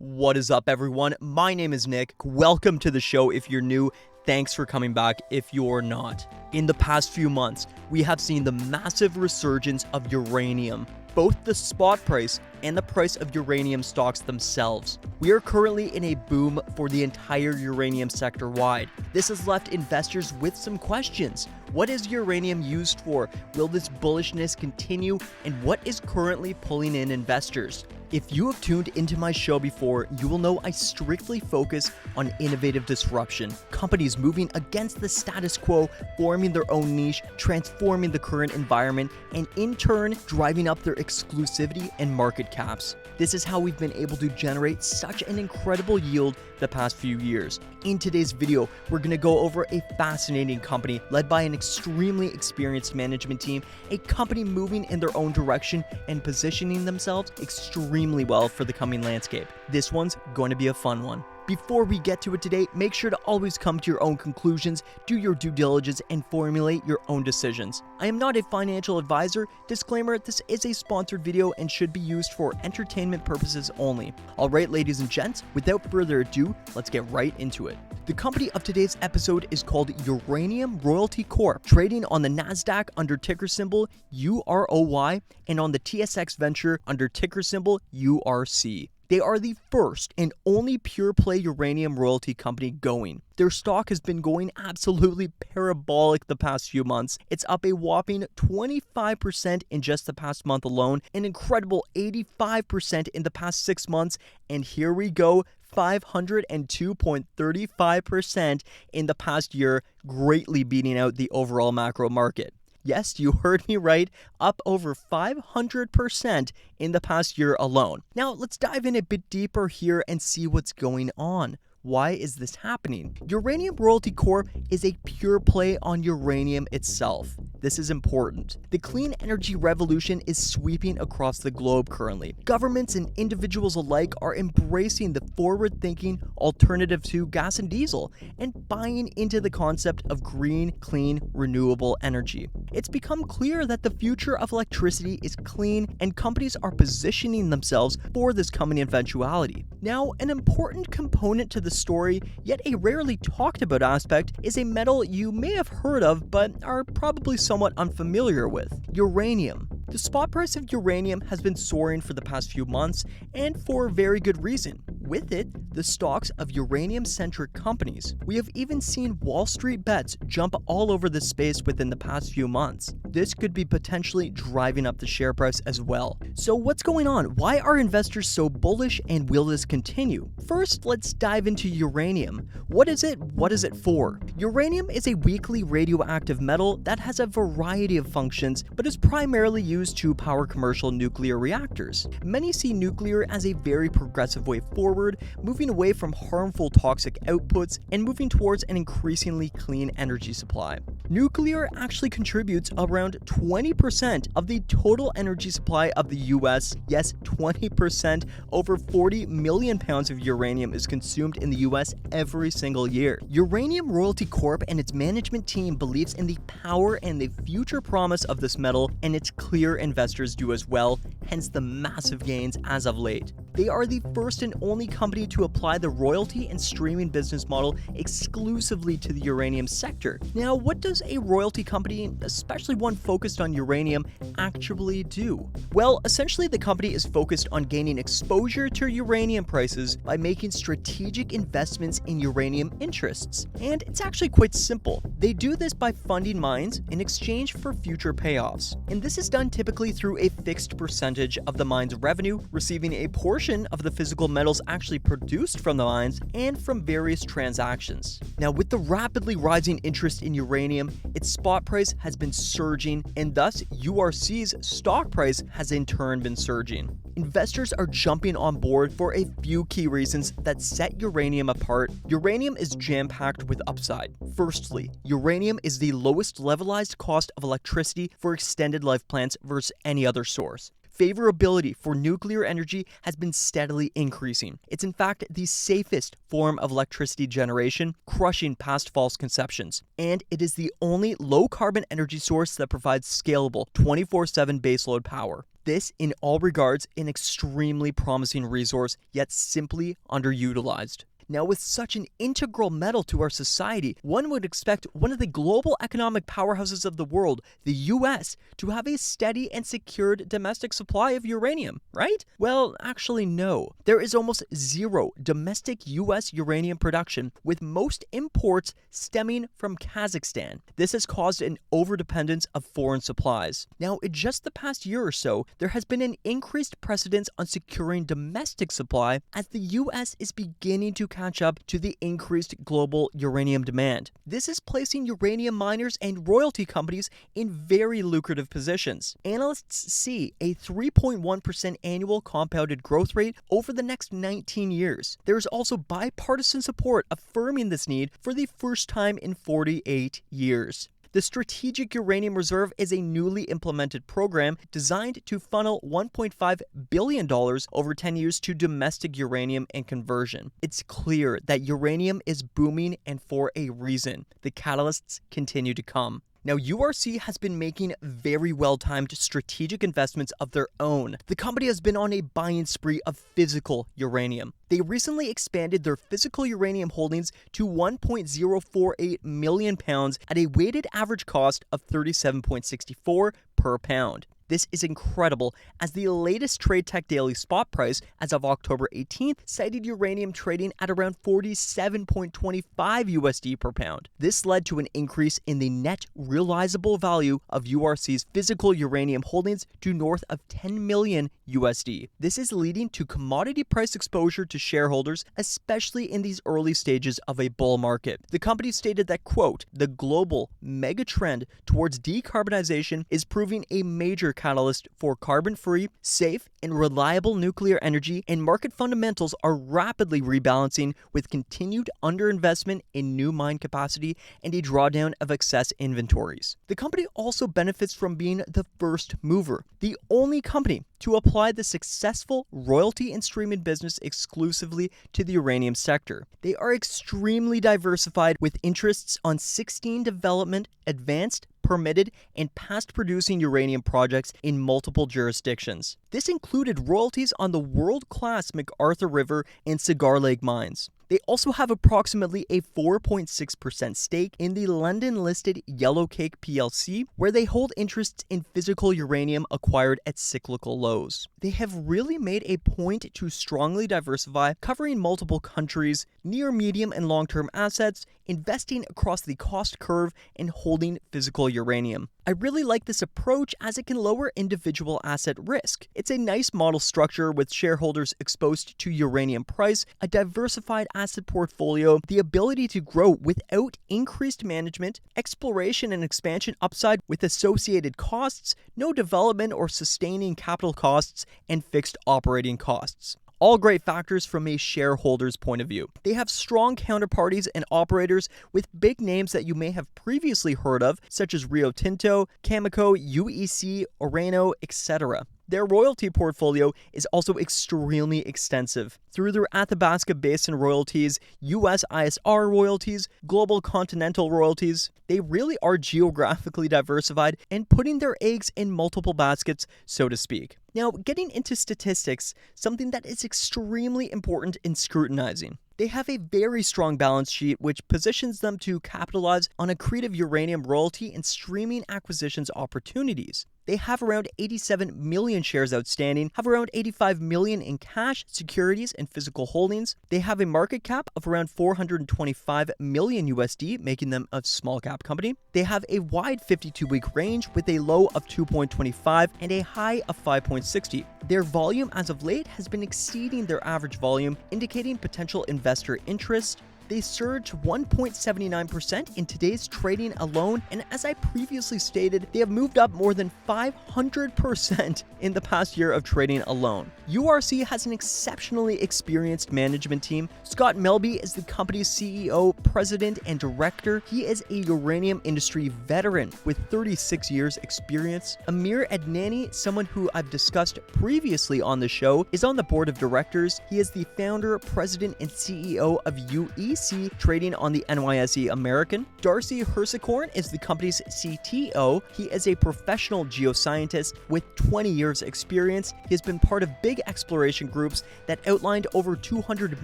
What is up, everyone? My name is Nick. Welcome to the show if you're new. Thanks for coming back if you're not. In the past few months, we have seen the massive resurgence of uranium, both the spot price and the price of uranium stocks themselves. We are currently in a boom for the entire uranium sector wide. This has left investors with some questions. What is uranium used for? Will this bullishness continue? And what is currently pulling in investors? If you have tuned into my show before, you will know I strictly focus on innovative disruption, companies moving against the status quo, forming their own niche, transforming the current environment, and in turn, driving up their exclusivity and market caps. This is how we've been able to generate such an incredible yield the past few years. In today's video, we're going to go over a fascinating company led by an extremely experienced management team, a company moving in their own direction and positioning themselves extremely well for the coming landscape. This one's going to be a fun one. Before we get to it today, make sure to always come to your own conclusions, do your due diligence, and formulate your own decisions. I am not a financial advisor. Disclaimer, this is a sponsored video and should be used for entertainment purposes only. Alright, ladies and gents, without further ado, let's get right into it. The company of today's episode is called Uranium Royalty Corp, trading on the NASDAQ under ticker symbol UROY and on the TSX Venture under ticker symbol URC. They are the first and only pure-play uranium royalty company going. Their stock has been going absolutely parabolic the past few months. It's up a whopping 25% in just the past month alone, an incredible 85% in the past 6 months, and here we go, 502.35% in the past year, greatly beating out the overall macro market. Yes, you heard me right, up over 500% in the past year alone. Now, let's dive in a bit deeper here and see what's going on. Why is this happening? Uranium Royalty Corp is a pure play on uranium itself. This is important. The clean energy revolution is sweeping across the globe currently. Governments and individuals alike are embracing the forward-thinking alternative to gas and diesel and buying into the concept of green, clean, renewable energy. It's become clear that the future of electricity is clean and companies are positioning themselves for this coming eventuality. Now, an important component to the story, yet a rarely talked about aspect, is a metal you may have heard of but are probably somewhat unfamiliar with: uranium. The spot price of uranium has been soaring for the past few months, and for very good reason. With it, the stocks of uranium-centric companies. We have even seen WallStreetBets jump all over this space within the past few months. This could be potentially driving up the share price as well. So what's going on? Why are investors so bullish, and will this continue? First, let's dive into uranium. What is it? What is it for? Uranium is a weakly radioactive metal that has a variety of functions, but is primarily used to power commercial nuclear reactors. Many see nuclear as a very progressive way forward, moving away from harmful toxic outputs and moving towards an increasingly clean energy supply. Nuclear actually contributes around 20% of the total energy supply of the US. Yes, 20%. Over 40 million pounds of uranium is consumed in the US every single year. Uranium Royalty Corp and its management team believes in the power and the future promise of this metal, and its clear investors do as well, hence the massive gains as of late. They are the first and only company to apply the royalty and streaming business model exclusively to the uranium sector. Now, what does a royalty company, especially one focused on uranium, actually do? Well, essentially the company is focused on gaining exposure to uranium prices by making strategic investments in uranium interests. And it's actually quite simple. They do this by funding mines in exchange for future payoffs. And this is done typically through a fixed percentage of the mine's revenue, receiving a portion of the physical metals actually produced from the mines, and from various transactions. Now, with the rapidly rising interest in uranium, its spot price has been surging, and thus URC's stock price has in turn been surging. Investors are jumping on board for a few key reasons that set uranium apart. Uranium is jam-packed with upside. Firstly, uranium is the lowest levelized cost of electricity for extended life plants versus any other source. Favorability for nuclear energy has been steadily increasing. It's in fact the safest form of electricity generation, crushing past false conceptions. And it is the only low-carbon energy source that provides scalable 24/7 baseload power. This, in all regards, an extremely promising resource, yet simply underutilized. Now, with such an integral metal to our society, one would expect one of the global economic powerhouses of the world, the US, to have a steady and secured domestic supply of uranium, right? Well, actually no. There is almost zero domestic US uranium production, with most imports stemming from Kazakhstan. This has caused an overdependence of foreign supplies. Now, in just the past year or so, there has been an increased precedence on securing domestic supply as the US is beginning to catch up to the increased global uranium demand. This is placing uranium miners and royalty companies in very lucrative positions. Analysts see a 3.1% annual compounded growth rate over the next 19 years. There is also bipartisan support affirming this need for the first time in 48 years. The Strategic Uranium Reserve is a newly implemented program designed to funnel $1.5 billion over 10 years to domestic uranium and conversion. It's clear that uranium is booming, and for a reason. The catalysts continue to come. Now, URC has been making very well-timed strategic investments of their own. The company has been on a buying spree of physical uranium. They recently expanded their physical uranium holdings to 1.048 million pounds at a weighted average cost of $37.64 per pound. This is incredible, as the latest Trade Tech Daily spot price as of October 18th cited uranium trading at around 47.25 USD per pound. This led to an increase in the net realizable value of URC's physical uranium holdings to north of 10 million USD. This is leading to commodity price exposure to shareholders, especially in these early stages of a bull market. The company stated that, quote, "The global mega trend towards decarbonization is proving a major catalyst for carbon-free, safe, and reliable nuclear energy, and market fundamentals are rapidly rebalancing with continued underinvestment in new mine capacity and a drawdown of excess inventories." The company also benefits from being the first mover, the only company to apply the successful royalty and streaming business exclusively to the uranium sector. They are extremely diversified, with interests on 16 development, advanced, permitted, and past-producing uranium projects in multiple jurisdictions. This included royalties on the world-class McArthur River and Cigar Lake mines. They also have approximately a 4.6% stake in the London-listed Yellowcake plc, where they hold interests in physical uranium acquired at cyclical lows. They have really made a point to strongly diversify, covering multiple countries, near, medium, and long-term assets, investing across the cost curve, and holding physical uranium. I really like this approach as it can lower individual asset risk. It's a nice model structure with shareholders exposed to uranium price, a diversified asset portfolio, the ability to grow without increased management, exploration and expansion upside with associated costs, no development or sustaining capital costs, and fixed operating costs. All great factors from a shareholder's point of view. They have strong counterparties and operators with big names that you may have previously heard of, such as Rio Tinto, Cameco, UEC, Orano, etc. Their royalty portfolio is also extremely extensive. Through their Athabasca Basin royalties, US ISR royalties, global continental royalties, they really are geographically diversified and putting their eggs in multiple baskets, so to speak. Now, getting into statistics, something that is extremely important in scrutinizing. They have a very strong balance sheet, which positions them to capitalize on accretive uranium royalty and streaming acquisitions opportunities. They have around 87 million shares outstanding, have around 85 million in cash, securities, and physical holdings. They have a market cap of around 425 million USD, making them a small cap company. They have a wide 52-week range with a low of 2.25 and a high of 5.60. Their volume as of late has been exceeding their average volume, indicating potential investor interest. They surged 1.79% in today's trading alone, and as I previously stated, they have moved up more than 500% in the past year of trading alone. URC has an exceptionally experienced management team. Scott Melby is the company's CEO, president, and director. He is a uranium industry veteran with 36 years experience. Amir Adnani, someone who I've discussed previously on the show, is on the board of directors. He is the founder, president, and CEO of UE, VC trading on the NYSE American. Darcy Hersicorn is the company's CTO. He is a professional geoscientist with 20 years experience. He has been part of big exploration groups that outlined over 200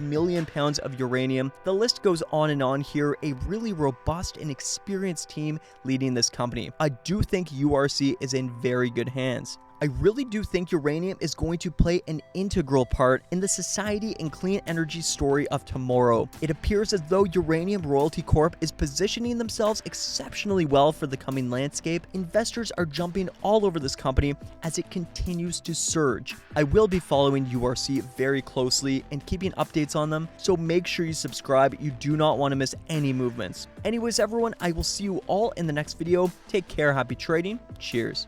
million pounds of uranium. The list goes on and on here. A really robust and experienced team leading this company. I do think URC is in very good hands. I really do think uranium is going to play an integral part in the society and clean energy story of tomorrow. It appears as though Uranium Royalty Corp is positioning themselves exceptionally well for the coming landscape. Investors are jumping all over this company as it continues to surge. I will be following URC very closely and keeping updates on them, so make sure you subscribe. You do not want to miss any movements. Anyways, everyone, I will see you all in the next video. Take care, happy trading, cheers.